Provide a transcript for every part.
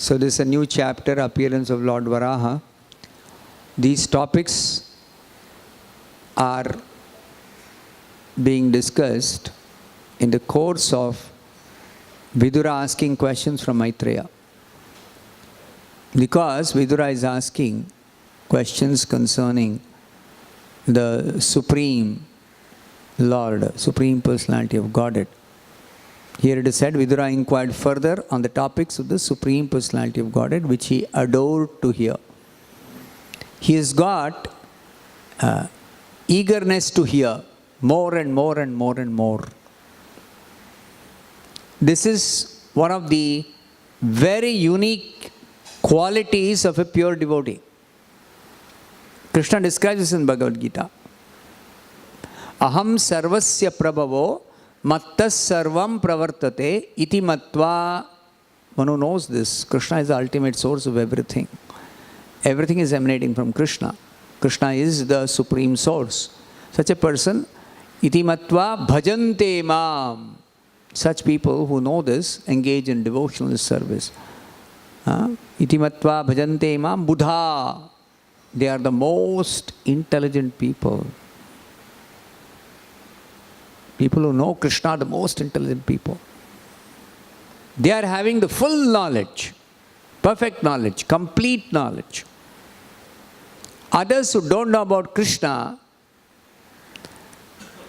So this is a new chapter, appearance of Lord Varaha. These topics are being discussed in the course of Vidura asking questions from Maitreya. Because Vidura is asking questions concerning the Supreme Lord, Supreme Personality of Godhead. Here it is said, Vidura inquired further on the topics of the Supreme Personality of Godhead, which he adored to hear. He has got eagerness to hear more and more and more and more. This is one of the very unique qualities of a pure devotee. Krishna describes this in Bhagavad Gita. Aham sarvasya prabhavo mattas sarvam pravartate iti matva. One who knows this, Krishna is the ultimate source of everything. Everything is emanating from Krishna. Krishna is the supreme source. Such a person, iti matva bhajante mam. Such people who know this engage in devotional service. Iti matva bhajante mam buddha. They are the most intelligent people. People who know Krishna are the most intelligent people. They are having the full knowledge, perfect knowledge, complete knowledge. Others who don't know about Krishna,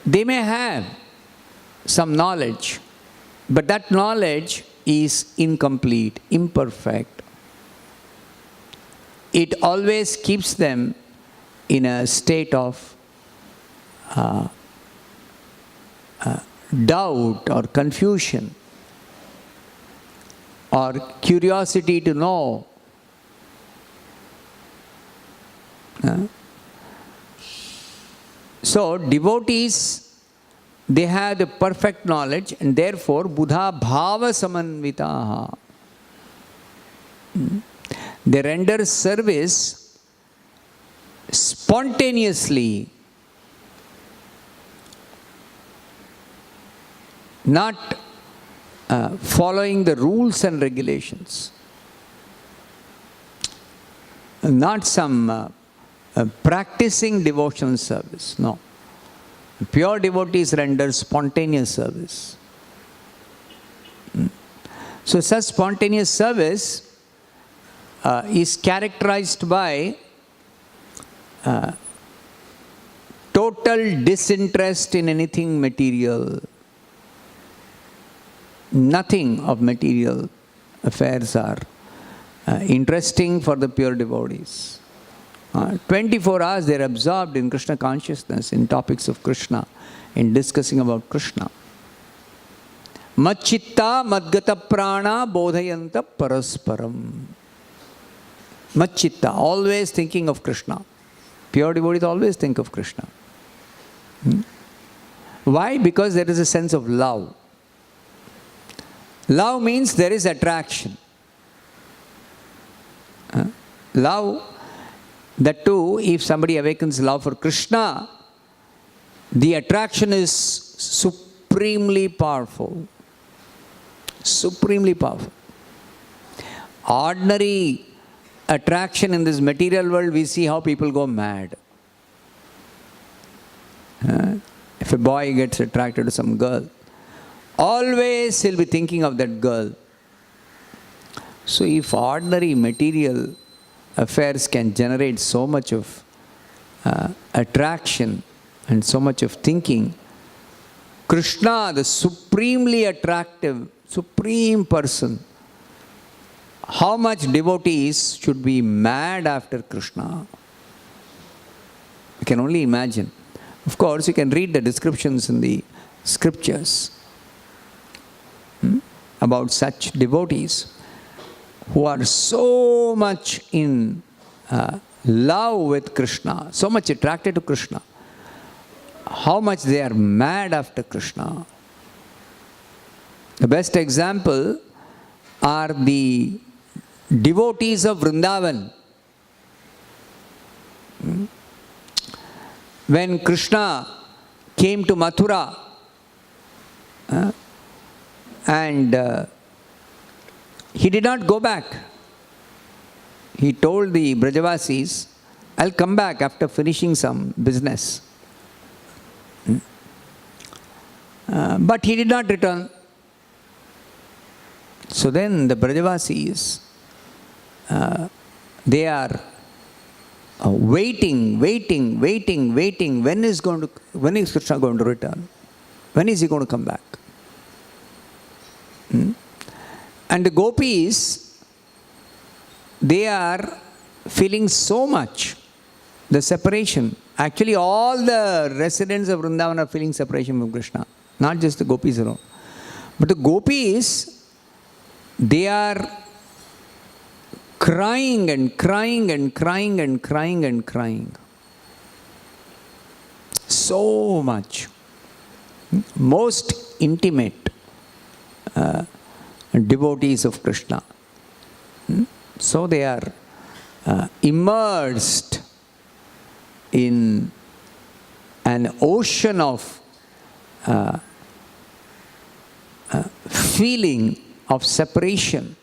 they may have some knowledge, but that knowledge is incomplete, imperfect. It always keeps them in a state of doubt or confusion or curiosity to know. So devotees, they have the perfect knowledge and therefore buddha bhava samanvitaha. They render service spontaneously, not following the rules and regulations, not some practicing devotional service. No. Pure devotees render spontaneous service. So such spontaneous service is characterized by total disinterest in anything material. Nothing of material affairs are interesting for the pure devotees. 24 hours they are absorbed in Krishna consciousness, in topics of Krishna, in discussing about Krishna. Macchitta madgata prana bodhayanta parasparam. Macchitta, always thinking of Krishna. Pure devotees always think of Krishna. Why? Because there is a sense of love. Love means there is attraction. Love, that too, if somebody awakens love for Krishna, the attraction is supremely powerful. Supremely powerful. Ordinary attraction in this material world, we see how people go mad. If a boy gets attracted to some girl, always he'll be thinking of that girl. So if ordinary material affairs can generate so much of attraction and so much of thinking, Krishna, the supremely attractive, supreme person, how much devotees should be mad after Krishna? You can only imagine. Of course, you can read the descriptions in the scriptures about such devotees who are so much in love with Krishna, so much attracted to Krishna, how much they are mad after Krishna. The best example are the devotees of Vrindavan. When Krishna came to Mathura and he did not go back. he told the Brajavasis, I'll come back after finishing some business. But he did not return. So then the Brajavasis, they are waiting. When is Krishna going to return? When is he going to come back? And the gopis, they are feeling so much the separation. Actually, all the residents of Vrindavan are feeling separation from Krishna, not just the gopis alone. But the gopis, they are crying and crying and crying and crying and crying. So much. Most intimate devotees of Krishna. So they are immersed in an ocean of feeling of separation.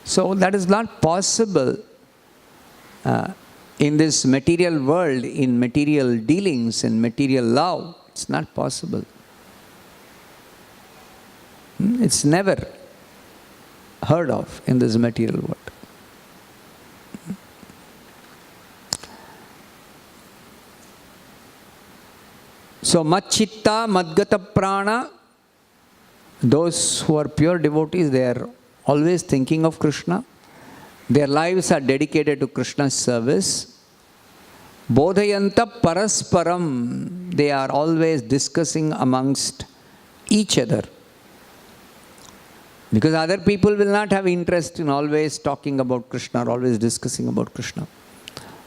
So that is not possible in this material world, in material dealings and material love. It's not possible. It's never heard of in this material world. So, Matchitta, Madgata Prana, those who are pure devotees, they are always thinking of Krishna. Their lives are dedicated to Krishna's service. Bodhayanta Parasparam, they are always discussing amongst each other. Because other people will not have interest in always talking about Krishna or always discussing about Krishna.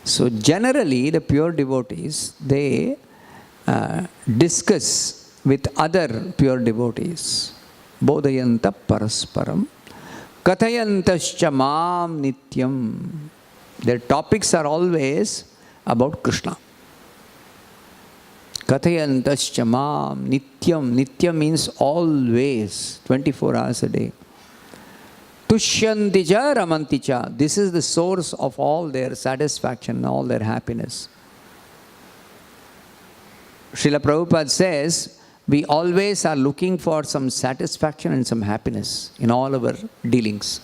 So generally, the pure devotees, they discuss with other pure devotees. Bodhayanta Parasparam. Kathayantascha Mam Nityam. Their topics are always about Krishna. Kathayantascha Mam Nityam. Nityam means always, 24 hours a day. Tushyantija Ramanticha. This is the source of all their satisfaction, all their happiness. Srila Prabhupada says, we always are looking for some satisfaction and some happiness in all our dealings.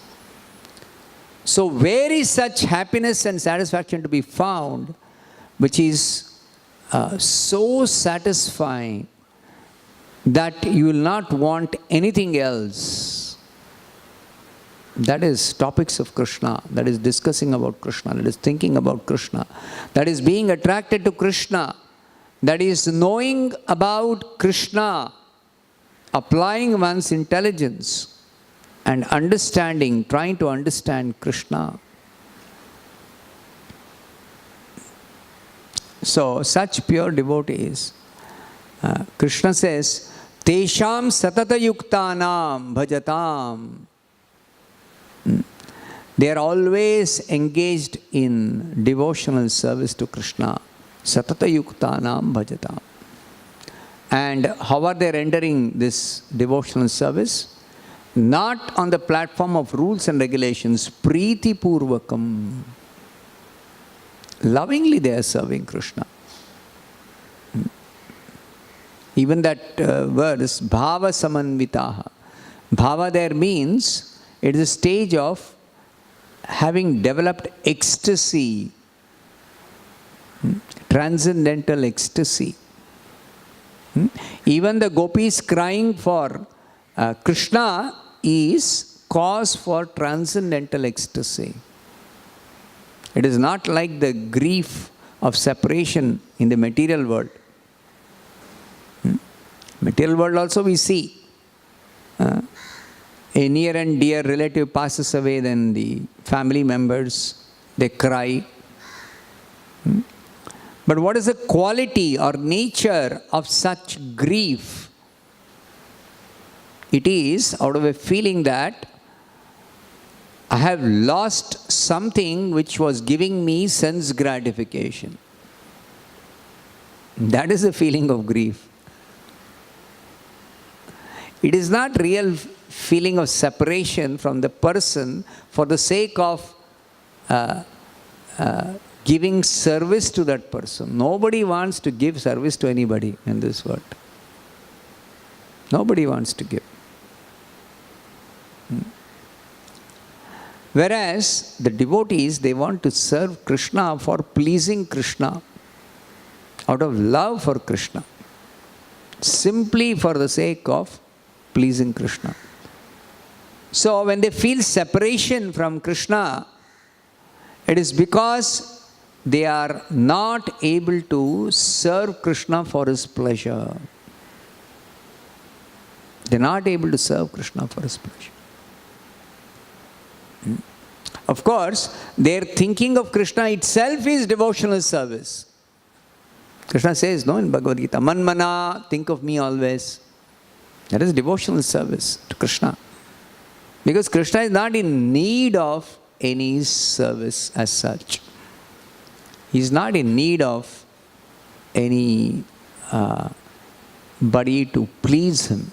So where is such happiness and satisfaction to be found, which is so satisfying that you will not want anything else? That is topics of Krishna, that is discussing about Krishna, that is thinking about Krishna, that is being attracted to Krishna, that is knowing about Krishna, applying one's intelligence and understanding, trying to understand Krishna. So, such pure devotees, Krishna says, Tesham satata yuktanam bhajatam. They are always engaged in devotional service to Krishna. Satata yuktanam bhajatam. And how are they rendering this devotional service? Not on the platform of rules and regulations, priti purvakam. Lovingly they are serving Krishna. Even that verse, bhava samanvitaha. Bhava there means it is a stage of having developed ecstasy, transcendental ecstasy. Even the gopis crying for Krishna is cause for transcendental ecstasy. It is not like the grief of separation in the material world. Material world also we see. A near and dear relative passes away, then the family members, they cry. But what is the quality or nature of such grief? It is out of a feeling that I have lost something which was giving me sense gratification. That is the feeling of grief. It is not real feeling of separation from the person for the sake of giving service to that person. Nobody wants to give service to anybody in this world. Nobody wants to give. Whereas the devotees, they want to serve Krishna for pleasing Krishna, out of love for Krishna, simply for the sake of pleasing Krishna. So when they feel separation from Krishna, it is because they are not able to serve Krishna for his pleasure. They are not able to serve Krishna for his pleasure. Of course, their thinking of Krishna itself is devotional service. Krishna says, no, in Bhagavad Gita, Manmana, think of me always. That is devotional service to Krishna. Because Krishna is not in need of any service as such. He is not in need of any body to please him.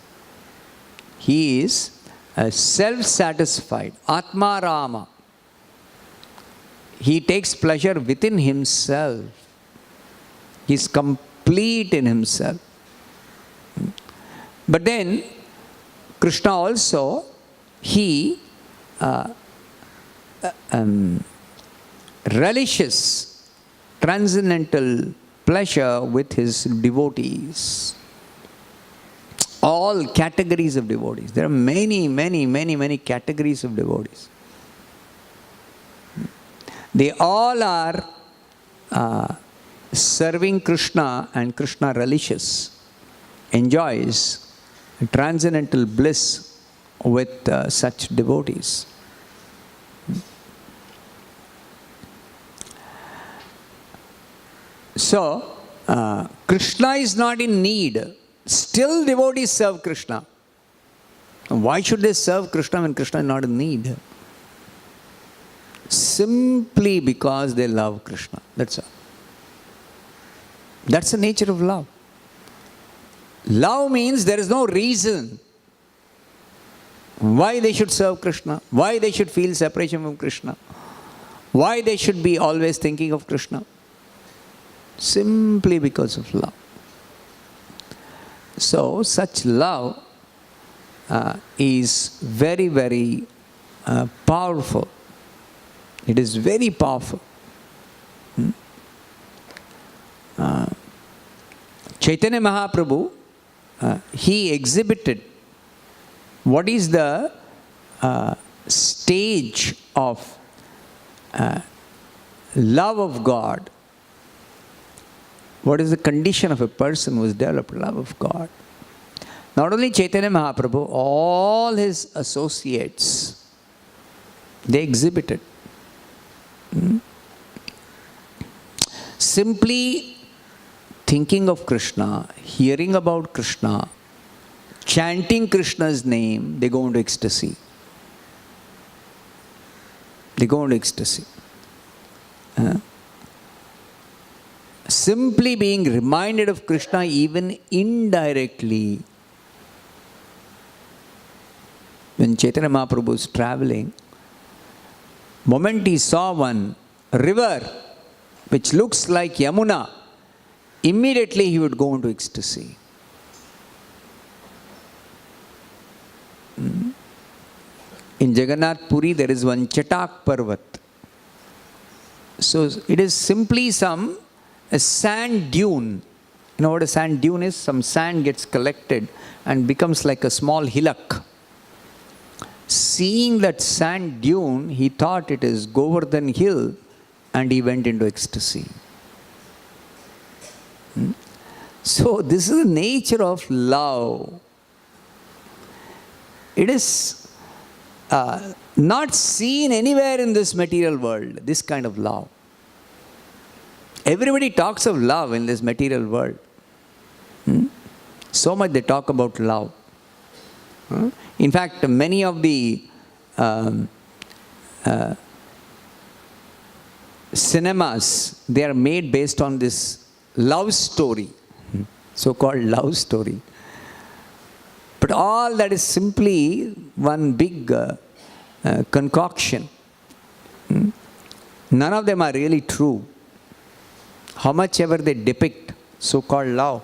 He is self-satisfied, Atma Rama. He takes pleasure within himself. He is complete in himself. But then, Krishna also, he relishes transcendental pleasure with his devotees. All categories of devotees. There are many categories of devotees. They all are serving Krishna, and Krishna relishes, enjoys transcendental bliss with such devotees. So, Krishna is not in need. Still devotees serve Krishna. Why should they serve Krishna when Krishna is not in need? Simply because they love Krishna. That's all. That's the nature of love. Love means there is no reason why they should serve Krishna, why they should feel separation from Krishna, why they should be always thinking of Krishna. Simply because of love. So, such love is very powerful. It is very powerful. Chaitanya Mahaprabhu, he exhibited what is the stage of love of God. What is the condition of a person who has developed love of God? Not only Chaitanya Mahaprabhu, all his associates, they exhibited. Simply thinking of Krishna, hearing about Krishna, chanting Krishna's name, they go into ecstasy. They go into ecstasy. Simply being reminded of Krishna even indirectly. When Chaitanya Mahaprabhu was traveling, moment he saw one river which looks like Yamuna, immediately he would go into ecstasy. In Jagannath Puri there is one Chatak Parvat. So it is simply a sand dune. You know what a sand dune is? Some sand gets collected and becomes like a small hillock. Seeing that sand dune, he thought it is Govardhan Hill, and he went into ecstasy. So this is the nature of love. It is not seen anywhere in this material world, this kind of love. Everybody talks of love in this material world. So much they talk about love. In fact, many of the cinemas, they are made based on this love story, so-called love story. But all that is simply one big concoction. None of them are really true. How much ever they depict so-called love,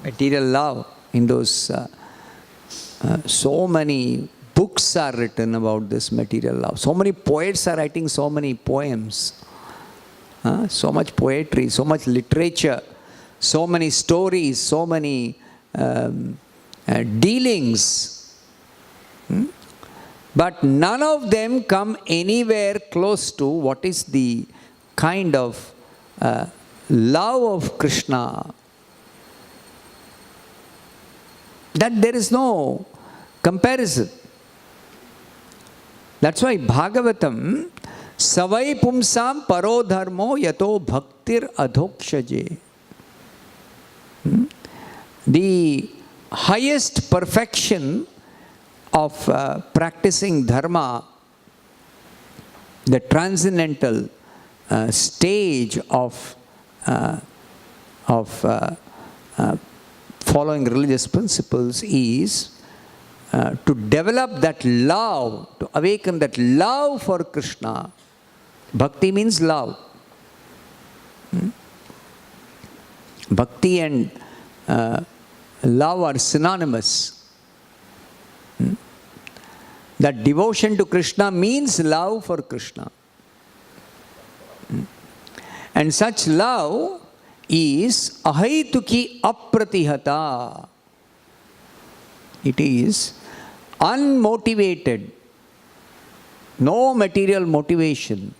material love, in those so many books are written about this material love. So many poets are writing so many poems. So much poetry, so much literature, so many stories, so many dealings. But none of them come anywhere close to what is the kind of love of Krishna. That there is no comparison. That's why Bhagavatam, Savai Pumsam Paro Dharmo Yato Bhaktir Adhokshaje. The highest perfection of practicing dharma, the transcendental stage of following religious principles is to develop that love, to awaken that love for Krishna. Bhakti means love. Bhakti and love are synonymous. That devotion to Krishna means love for Krishna. And such love is ahaituki apratihata. It is unmotivated, no material motivation.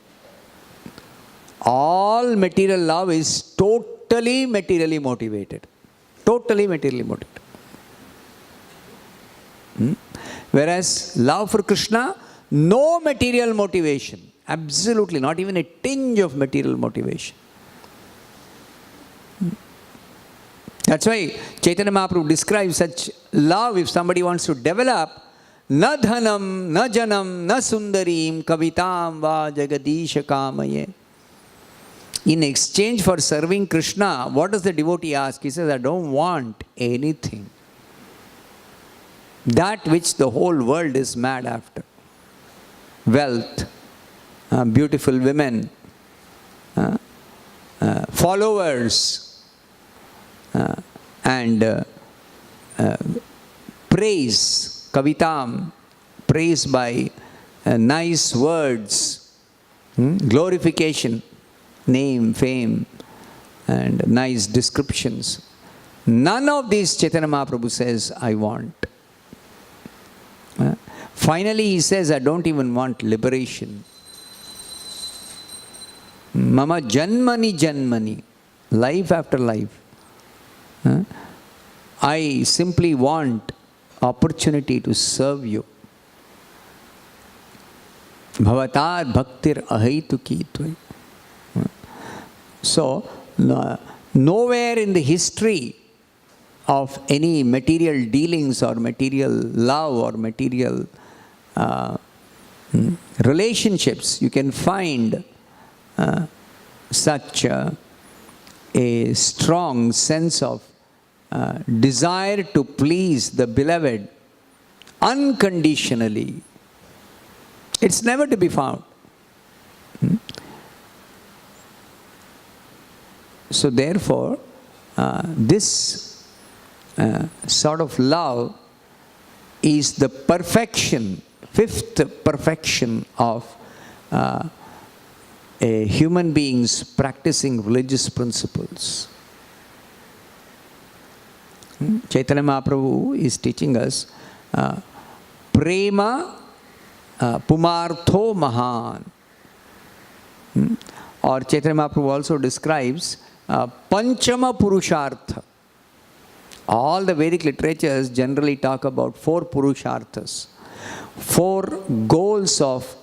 All material love is totally materially motivated. Totally materially motivated. Whereas love for Krishna, no material motivation. Absolutely, not even a tinge of material motivation. That's why Chaitanya Mahaprabhu describes such love. If somebody wants to develop, na dhanam, na janam, na sundarim, kavitam va jagadisha kamaye. In exchange for serving Krishna, what does the devotee ask? He says, I don't want anything. That which the whole world is mad after. Wealth, beautiful women, followers, and praise, kavitam, praise by nice words, glorification, name, fame, and nice descriptions. None of these Chaitanya Mahaprabhu says, I want. Finally, he says, I don't even want liberation. Mama janmani janmani, life after life. I simply want opportunity to serve you. Bhavatar bhaktir ahaituki tvai. So, nowhere in the history of any material dealings or material love or material relationships, you can find such a strong sense of desire to please the beloved unconditionally. It's never to be found. So therefore, this sort of love is the perfection, fifth perfection of a human being's practicing religious principles. Chaitanya Mahaprabhu is teaching us prema pumartho mahan. Or Chaitanya Mahaprabhu also describes panchama purushartha. All the Vedic literatures generally talk about 4 purusharthas, 4 goals of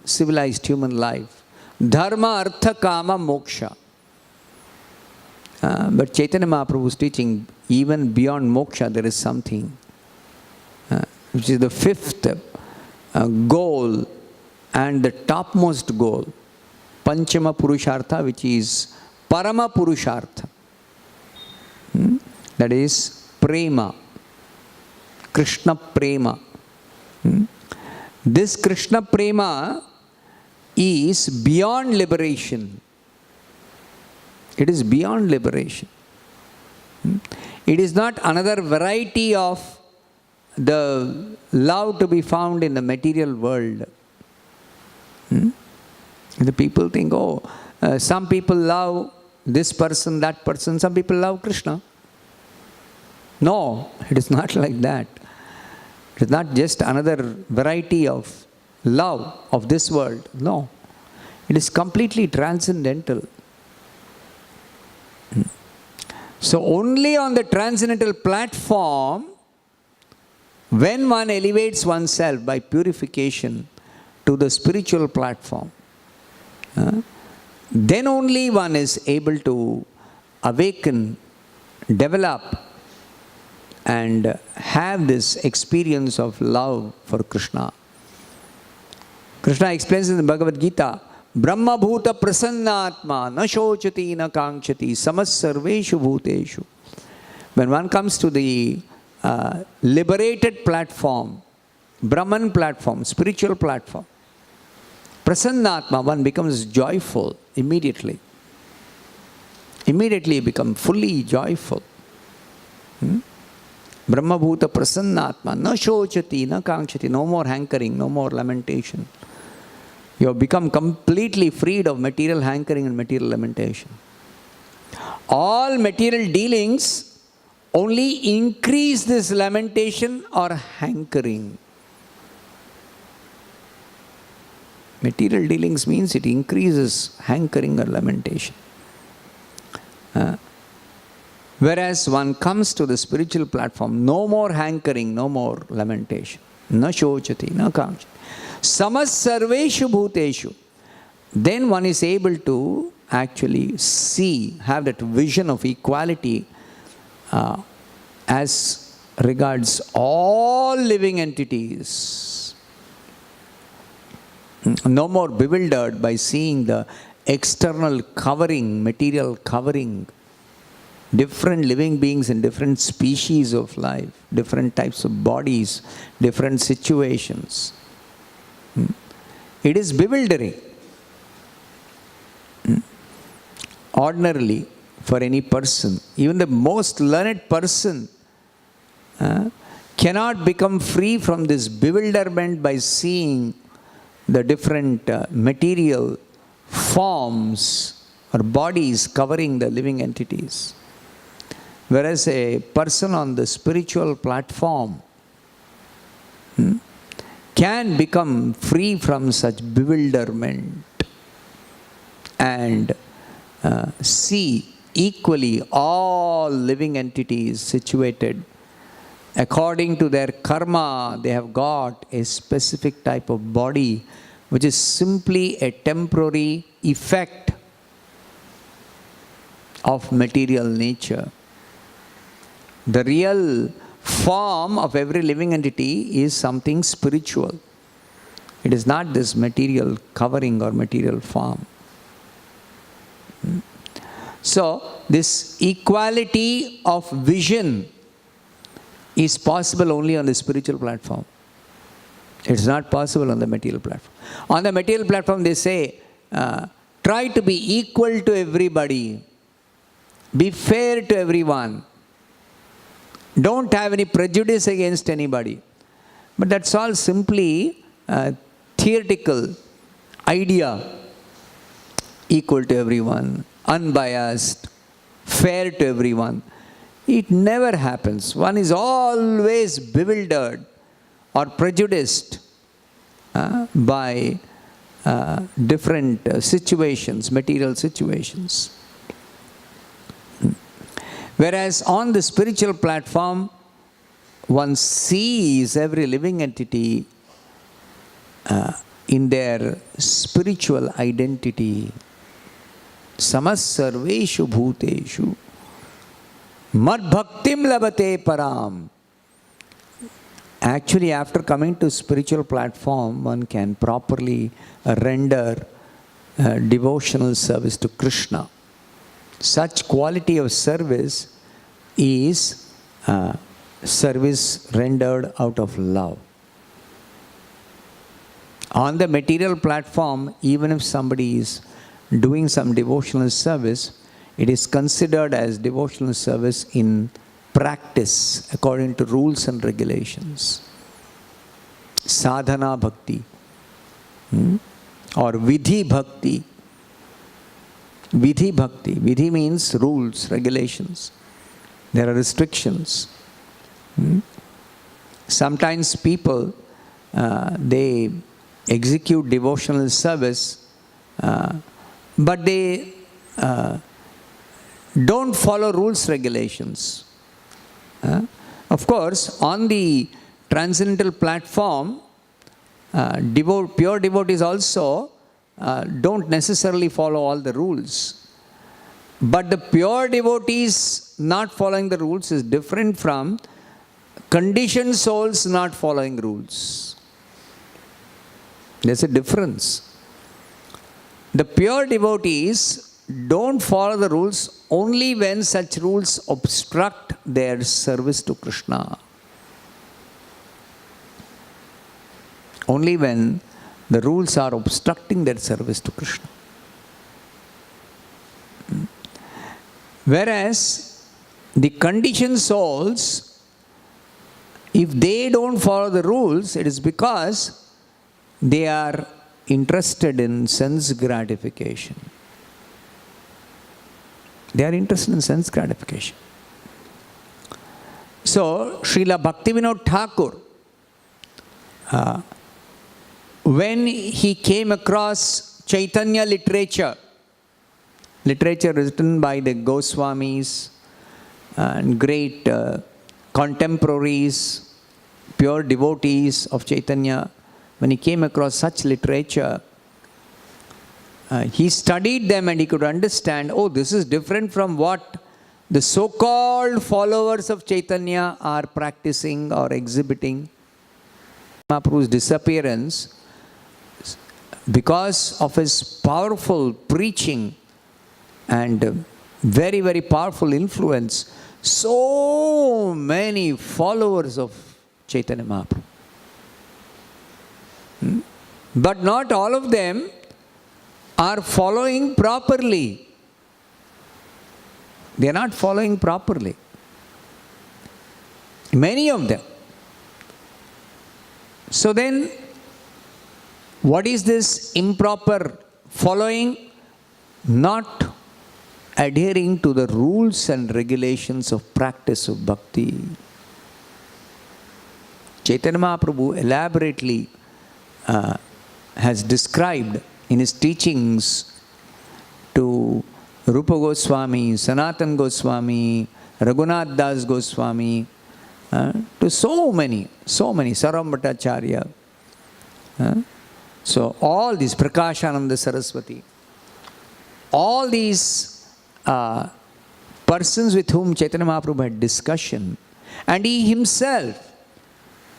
civilized human life. Dharma, artha, kama, moksha. But Chaitanya Mahaprabhu's teaching, even beyond moksha, there is something which is the 5th goal and the topmost goal. Panchama Purushartha, which is Parama Purushartha. That is prema. Krishna Prema. This Krishna Prema is beyond liberation. It is beyond liberation. It is not another variety of the love to be found in the material world. The people think, some people love this person, that person, some people love Krishna. No, it is not like that. It is not just another variety of love of this world. No, it is completely transcendental. So only on the transcendental platform, when one elevates oneself by purification to the spiritual platform, then only one is able to awaken, develop, and have this experience of love for Krishna. Krishna explains in the Bhagavad Gita, Brahma bhuta prasannatma na shochati na kankshati samas sarveshu bhuteshu. When one comes to the liberated platform, Brahman platform, spiritual platform, prasannatma, one becomes joyful immediately. Immediately become fully joyful. Brahma bhuta prasannatma na shochati na kankshati. No more hankering, no more lamentation. You have become completely freed of material hankering and material lamentation. All material dealings only increase this lamentation or hankering. Material dealings means it increases hankering or lamentation. Whereas one comes to the spiritual platform, no more hankering, no more lamentation. Na shochati, na kankshati. Samas sarveshu bhuteshu. Then one is able to actually see, have that vision of equality as regards all living entities. No more bewildered by seeing the external covering, material covering, different living beings in different species of life, different types of bodies, different situations. It is bewildering. Ordinarily, for any person, even the most learned person cannot become free from this bewilderment by seeing the different material forms or bodies covering the living entities. Whereas a person on the spiritual platform can become free from such bewilderment and see equally all living entities situated according to their karma. They have got a specific type of body which is simply a temporary effect of material nature. The real form of every living entity is something spiritual. It is not this material covering or material form. So, this equality of vision is possible only on the spiritual platform. It's not possible on the material platform. On the material platform, they say, try to be equal to everybody. Be fair to everyone. Don't have any prejudice against anybody. But that's all simply a theoretical idea. Equal to everyone, unbiased, fair to everyone. It never happens. One is always bewildered or prejudiced by different situations, material situations. Whereas on the spiritual platform, one sees every living entity in their spiritual identity. Samas sarveshu bhuteshu mad bhaktim labate param. Actually, after coming to spiritual platform, one can properly render devotional service to Krishna. Such quality of service is service rendered out of love. On the material platform, even if somebody is doing some devotional service, it is considered as devotional service in practice according to rules and regulations. Sadhana bhakti or vidhi bhakti. Vidhi bhakti. Vidhi means rules, regulations. There are restrictions. Sometimes people, they execute devotional service, but they don't follow rules, regulations. Of course, on the transcendental platform, pure devotees also don't necessarily follow all the rules. But the pure devotees not following the rules is different from conditioned souls not following rules. There's a difference. The pure devotees don't follow the rules only when such rules obstruct their service to Krishna. Only when the rules are obstructing their service to Krishna. Whereas the conditioned souls, if they don't follow the rules, it is because they are interested in sense gratification. They are interested in sense gratification. So, Srila Bhaktivinoda Thakur, when he came across Chaitanya literature written by the Goswamis and great contemporaries, pure devotees of Chaitanya, when he came across such literature, he studied them and he could understand, oh, this is different from what the so-called followers of Chaitanya are practicing or exhibiting. Mahaprabhu's disappearance, because of his powerful preaching and very, very powerful influence, so many followers of Chaitanya Mahaprabhu. But not all of them are following properly. They are not following properly. Many of them. So then, what is this improper following? Not adhering to the rules and regulations of practice of bhakti. Chaitanya Mahaprabhu elaborately has described in his teachings to Rupa Goswami, Sanatan Goswami, Raghunath Das Goswami, to so many, Saram Bhattacharya. So all these, Prakashananda Saraswati, all these persons with whom Chaitanya Mahaprabhu had discussion, and he himself,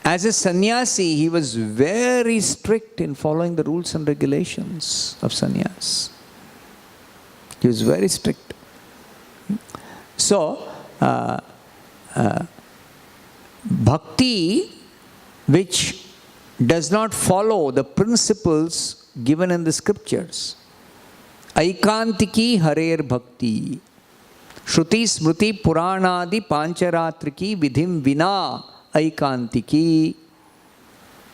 as a sannyasi, he was very strict in following the rules and regulations of sannyas. He was very strict. So, bhakti, which does not follow the principles given in the scriptures, aikantiki Hare bhakti, Shruti Smriti Puranadi Pancharatriki Vidhim Vina aikantiki.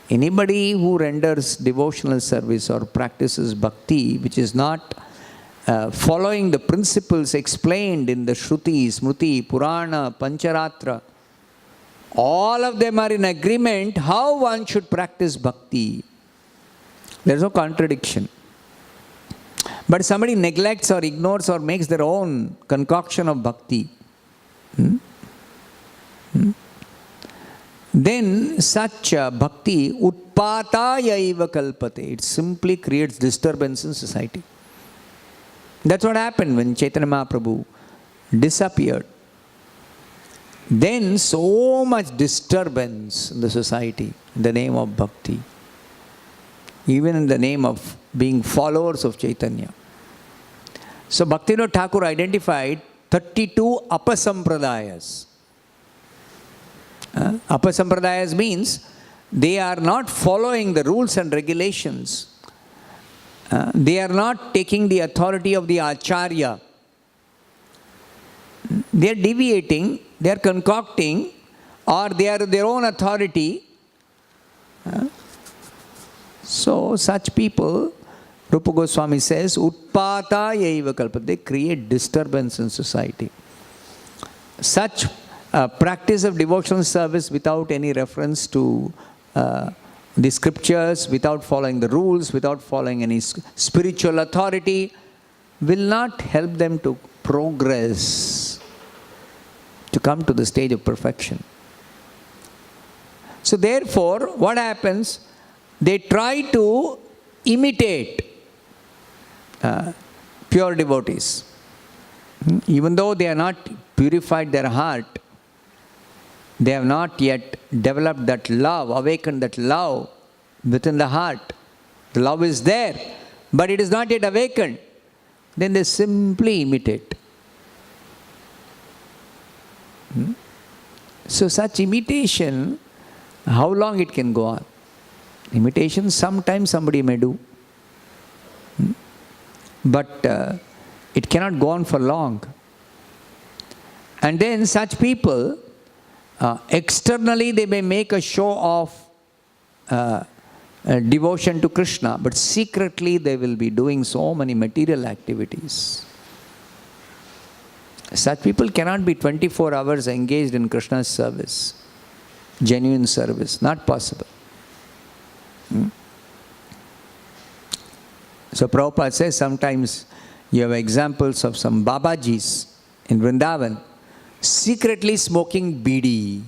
Anybody who renders devotional service or practices bhakti, which is not following the principles explained in the Shruti, Smriti, Purana, Pancharatra, all of them are in agreement how one should practice bhakti. There is no contradiction. But somebody neglects or ignores or makes their own concoction of bhakti. Then such bhakti utpatayaiva kalpate. It simply creates disturbance in society. That's what happened when Chaitanya Mahaprabhu disappeared. Then so much disturbance in the society in the name of bhakti. Even in the name of being followers of Chaitanya. So Bhaktivinoda Thakur identified 32 apasampradayas. Apasampradayas means they are not following the rules and regulations. They are not taking the authority of the Acharya. They are deviating, they are concocting, or they are their own authority. So such people, Rupa Goswami says, Utpata yaiva kalpate, they create disturbance in society. Such practice of devotional service without any reference to the scriptures, without following the rules, without following any spiritual authority, will not help them to progress, to come to the stage of perfection. So therefore, what happens? They try to imitate pure devotees. Even though they are not purified their heart, they have not yet developed that love, awakened that love within the heart. The love is there, but it is not yet awakened. Then they simply imitate. So such imitation, how long it can go on? Imitation, sometimes somebody may do. But it cannot go on for long. And then such people, externally they may make a show of devotion to Krishna, but secretly they will be doing so many material activities. Such people cannot be 24 hours engaged in Krishna's service, genuine service, not possible. So Prabhupada says sometimes you have examples of some Babajis in Vrindavan secretly smoking bidi.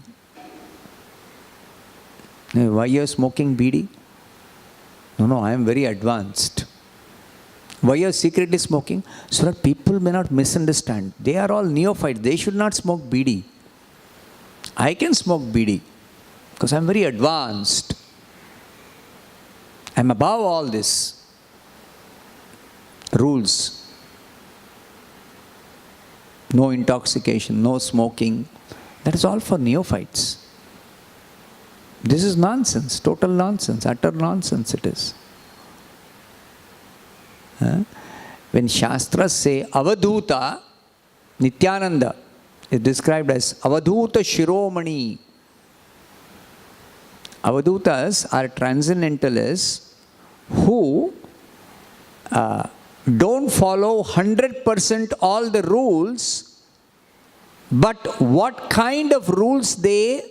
Why you are smoking bidi? No, I am very advanced. Why you are secretly smoking? So that people may not misunderstand. They are all neophytes. They should not smoke bidi. I can smoke bidi because I am very advanced. I am above all this. Rules. No intoxication, no smoking. That is all for neophytes. This is nonsense, total nonsense, utter nonsense it is. When Shastras say Avadhuta, Nityananda is described as Avadhuta Shiromani. Avadhutas are transcendentalists who don't follow 100% all the rules, but what kind of rules they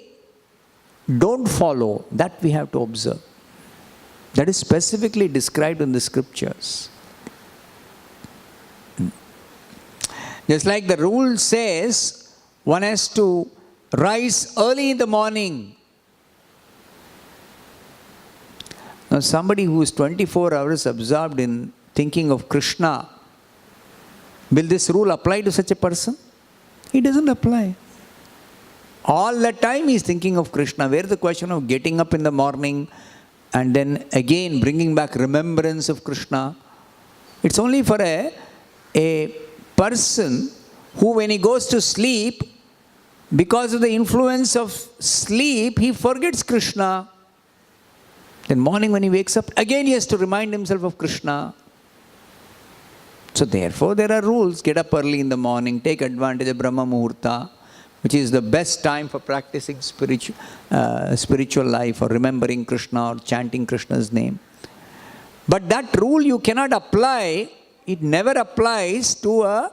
don't follow, that we have to observe. That is specifically described in the scriptures. Just like the rule says, one has to rise early in the morning. Now somebody who is 24 hours absorbed in thinking of Krishna, will this rule apply to such a person? It doesn't apply. All the time he is thinking of Krishna. Where is the question of getting up in the morning and then again bringing back remembrance of Krishna? It's only for a person who, when he goes to sleep, because of the influence of sleep, he forgets Krishna. Then morning when he wakes up, again he has to remind himself of Krishna. So therefore there are rules. Get up early in the morning, take advantage of Brahma Muhurta, which is the best time for practicing spiritual life or remembering Krishna or chanting Krishna's name. But that rule you cannot apply, it never applies to a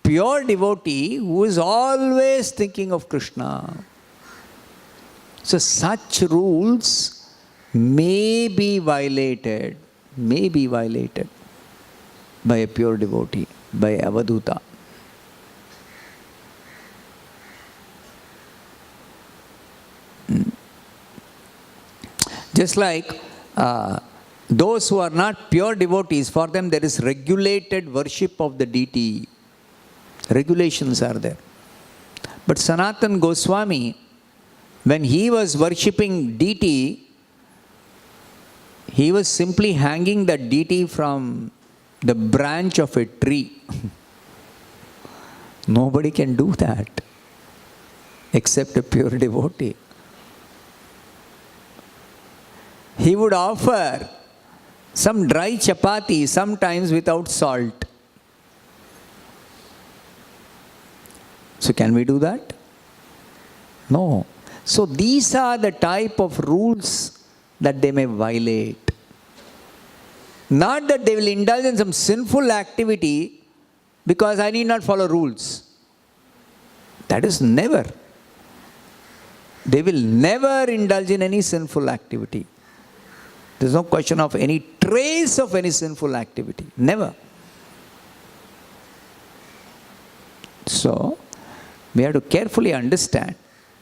pure devotee who is always thinking of Krishna. So such rules may be violated by a pure devotee, by Avadhuta. Just like those who are not pure devotees, for them there is regulated worship of the deity. Regulations are there. But Sanatana Goswami, when he was worshipping deity, he was simply hanging the deity from the branch of a tree. Nobody can do that except a pure devotee. he would offer some dry chapati, sometimes without salt. So can we do that? No. So these are the type of rules that they may violate. Not that they will indulge in some sinful activity because I need not follow rules. That is never. They will never indulge in any sinful activity. There is no question of any trace of any sinful activity. Never. So, we have to carefully understand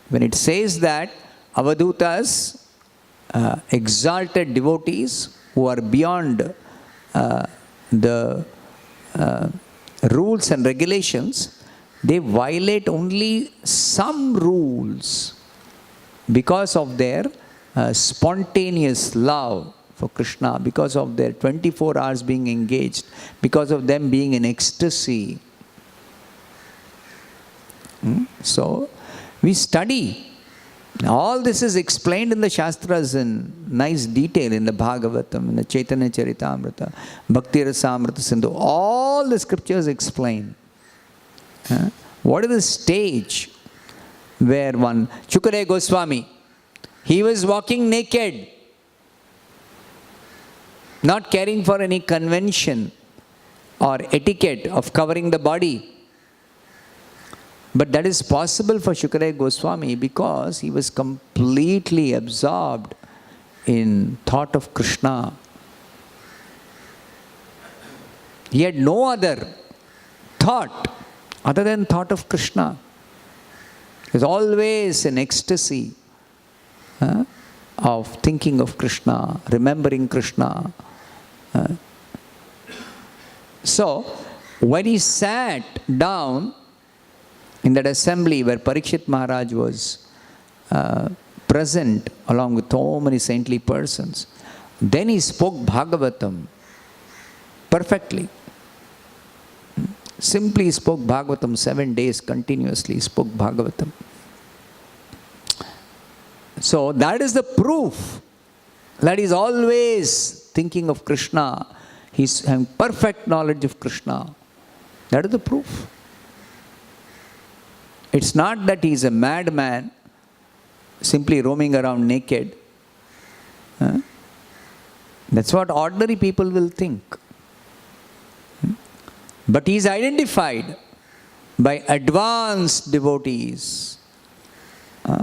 when it says that Avadutas, exalted devotees who are beyond the rules and regulations, they violate only some rules because of their spontaneous love for Krishna, because of their 24 hours being engaged, because of them being in ecstasy. So, we study. All this is explained in the Shastras in nice detail, in the Bhagavatam, in the Chaitanya Charitamrita, Bhakti Rasamrita Sindhu. All the scriptures explain. What is the stage where one, Shukadeva Goswami, he was walking naked, not caring for any convention or etiquette of covering the body. But that is possible for Shukadeva Goswami because he was completely absorbed in thought of Krishna. He had no other thought other than thought of Krishna. He was always in ecstasy of thinking of Krishna, remembering Krishna. So, when he sat down in that assembly where Parikshit Maharaj was present along with so many saintly persons, then he spoke Bhagavatam perfectly. Simply spoke Bhagavatam 7 days continuously, spoke Bhagavatam. So that is the proof that he is always thinking of Krishna. He is having perfect knowledge of Krishna. That is the proof. It's not that he is a madman simply roaming around naked. That's what ordinary people will think. But he is identified by advanced devotees,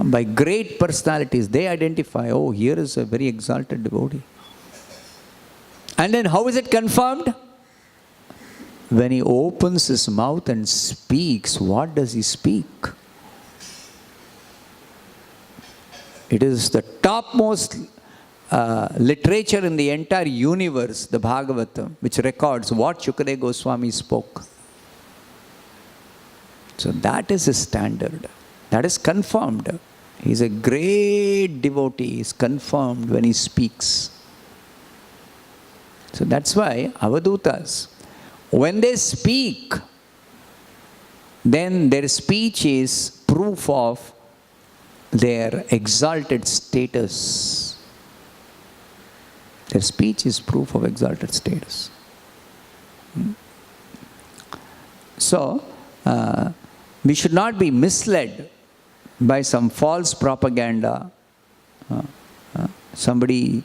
by great personalities. They identify, oh, here is a very exalted devotee. And then how is it confirmed? When he opens his mouth and speaks, what does he speak? It is the topmost literature in the entire universe, the Bhagavatam, which records what Shukadeva Goswami spoke. So that is his standard. That is confirmed. He is a great devotee. He is confirmed when he speaks. So that's why Avadutas, when they speak, then their speech is proof of their exalted status. Their speech is proof of exalted status. So, we should not be misled by some false propaganda. Somebody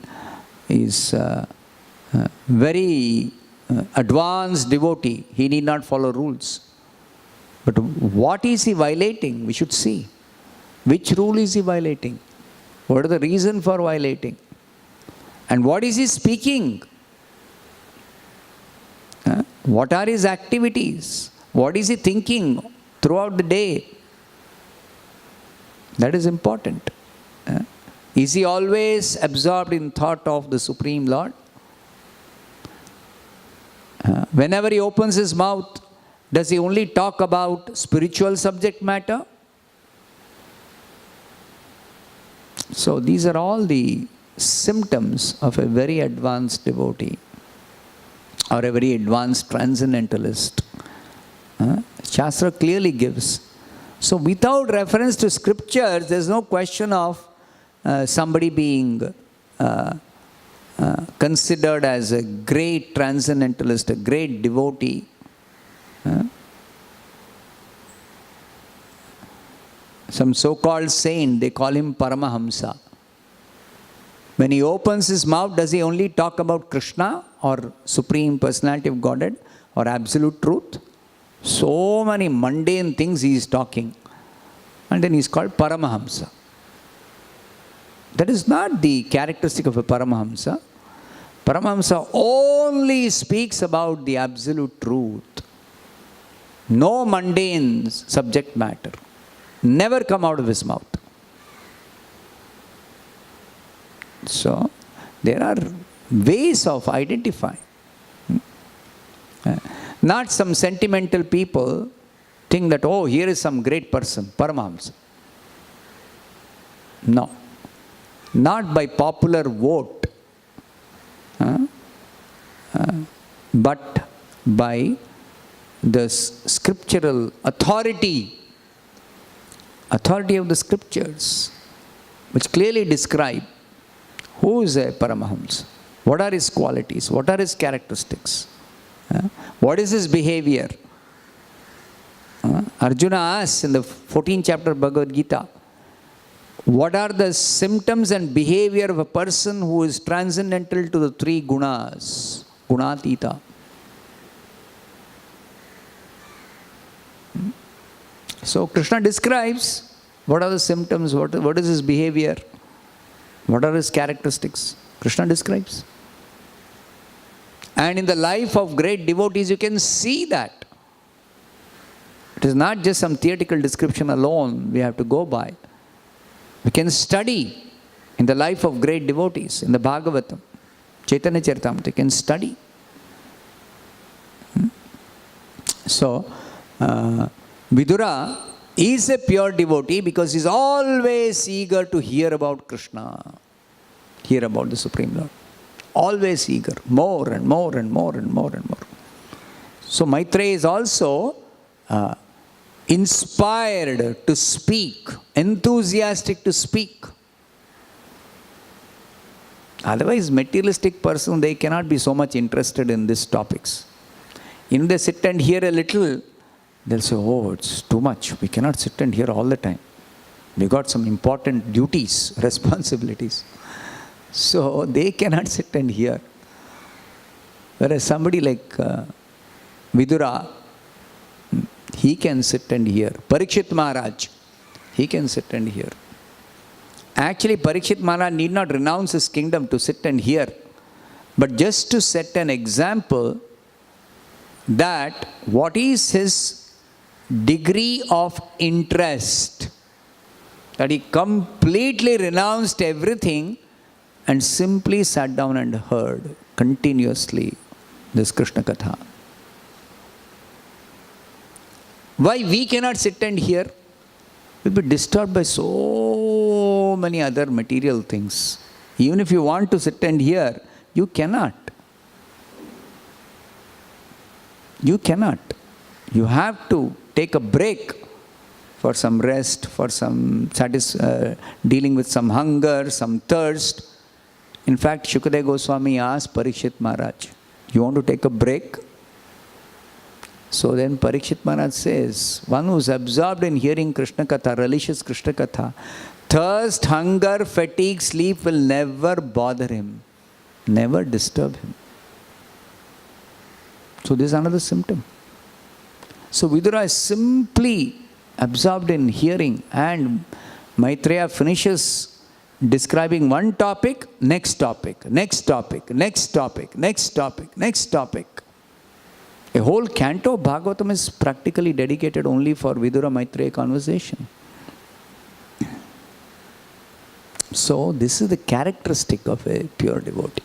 is very advanced devotee. He need not follow rules. But what is he violating? We should see. Which rule is he violating? What is the reason for violating? And what is he speaking? What are his activities? What is he thinking throughout the day? That is important. Is he always absorbed in thought of the Supreme Lord? Whenever he opens his mouth, does he only talk about spiritual subject matter? So these are all the symptoms of a very advanced devotee or a very advanced transcendentalist. Shastra clearly gives. So without reference to scriptures, there is no question of somebody being considered as a great transcendentalist, a great devotee. Some so-called saint, they call him Paramahamsa. When he opens his mouth, does he only talk about Krishna or Supreme Personality of Godhead or Absolute Truth? So many mundane things he is talking. And then he is called Paramahamsa. That is not the characteristic of a Paramahamsa. Paramahamsa only speaks about the Absolute Truth. No mundane subject matter. Never come out of his mouth. So, there are ways of identifying. Not some sentimental people think that, oh, here is some great person, Paramahamsa. No. Not by popular vote, but by the scriptural authority of the scriptures, which clearly describe who is a Paramahamsa, what are his qualities, what are his characteristics, what is his behavior. Arjuna asks in the 14th chapter of Bhagavad Gita, what are the symptoms and behavior of a person who is transcendental to the three gunas, gunatita. So Krishna describes what are the symptoms, what is his behavior, what are his characteristics. Krishna describes. And in the life of great devotees, you can see that. It is not just some theoretical description alone we have to go by. We can study in the life of great devotees, in the Bhagavatam, Chaitanya Charitamrita, you can study. So, Vidura is a pure devotee because he is always eager to hear about Krishna, hear about the Supreme Lord. Always eager, more and more and more and more and more. So Maitreya is also inspired to speak, enthusiastic to speak. Otherwise, materialistic person, they cannot be so much interested in these topics. If they sit and hear a little, they'll say, oh, it's too much. We cannot sit and hear all the time. We got some important duties, responsibilities. So they cannot sit and hear. Whereas somebody like Vidura, he can sit and hear. Parikshit Maharaj, he can sit and hear. Actually, Parikshit Maharaj need not renounce his kingdom to sit and hear, but just to set an example that what is his degree of interest, that he completely renounced everything and simply sat down and heard continuously this Krishna Katha. Why we cannot sit and hear? We'll be disturbed by so many other material things. Even if you want to sit and hear, you cannot. You cannot. You have to take a break for some rest, for some dealing with some hunger, some thirst. In fact, Shukadeva Goswami asked Parikshit Maharaj, you want to take a break? So then Parikshit Maharaj says, one who is absorbed in hearing Krishna Katha, religious Krishna Katha, thirst, hunger, fatigue, sleep will never bother him, never disturb him. So this is another symptom. So Vidura is simply absorbed in hearing, and Maitreya finishes describing one topic, next topic, next topic, next topic, next topic, next topic. A whole canto of Bhagavatam is practically dedicated only for Vidura Maitreya conversation. So this is the characteristic of a pure devotee.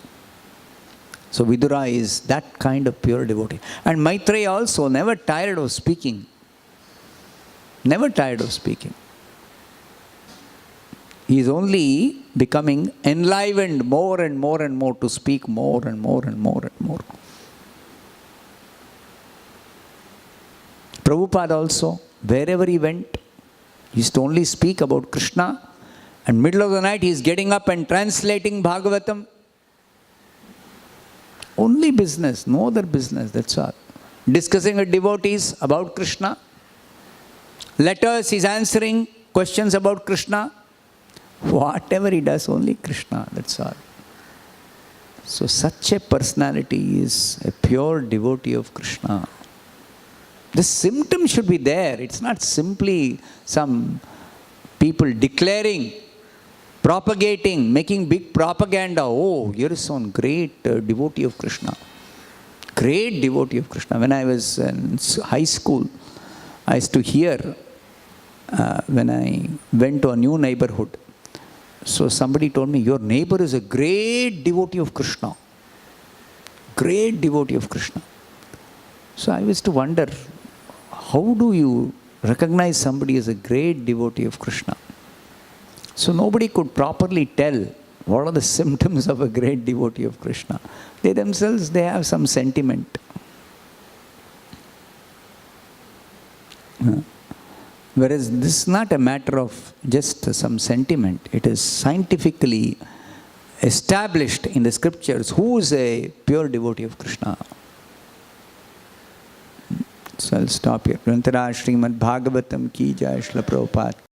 So Vidura is that kind of pure devotee. And Maitreya also never tired of speaking. Never tired of speaking. He is only becoming enlivened more and more and more to speak more and more and more and more. Prabhupada also, wherever he went, he used to only speak about Krishna, and middle of the night he is getting up and translating Bhagavatam. Only business, no other business, that's all. Discussing with devotees about Krishna. Letters, he's answering questions about Krishna. Whatever he does, only Krishna, that's all. So such a personality is a pure devotee of Krishna. The symptom should be there. It's not simply some people declaring, propagating, making big propaganda. Oh, here is some great devotee of Krishna. Great devotee of Krishna. When I was in high school, I used to hear when I went to a new neighborhood. So somebody told me, your neighbor is a great devotee of Krishna. Great devotee of Krishna. So I used to wonder, how do you recognize somebody as a great devotee of Krishna? So nobody could properly tell what are the symptoms of a great devotee of Krishna. They themselves, they have some sentiment. Whereas this is not a matter of just some sentiment. It is scientifically established in the scriptures who is a pure devotee of Krishna. So I'll stop here. Grantharaj Srimad Bhagavatam ki jai, Srila Prabhupada